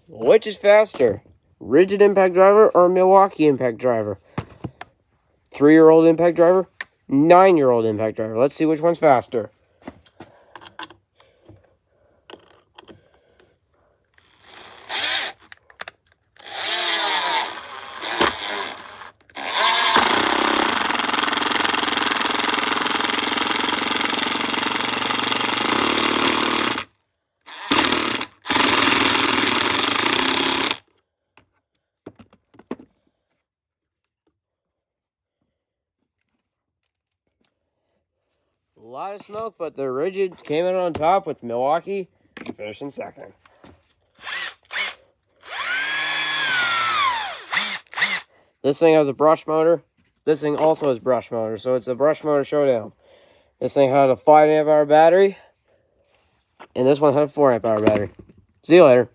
Which is faster? Rigid impact driver or Milwaukee impact driver? 3-year-old impact driver, 9-year-old impact driver. Let's see which one's faster. A lot of smoke, but the Rigid came in on top with Milwaukee finishing second. This thing has a brush motor. This thing also has brush motor, so it's a brush motor showdown. This thing had a 5 amp hour battery, and this one had a 4 amp hour battery. See you later.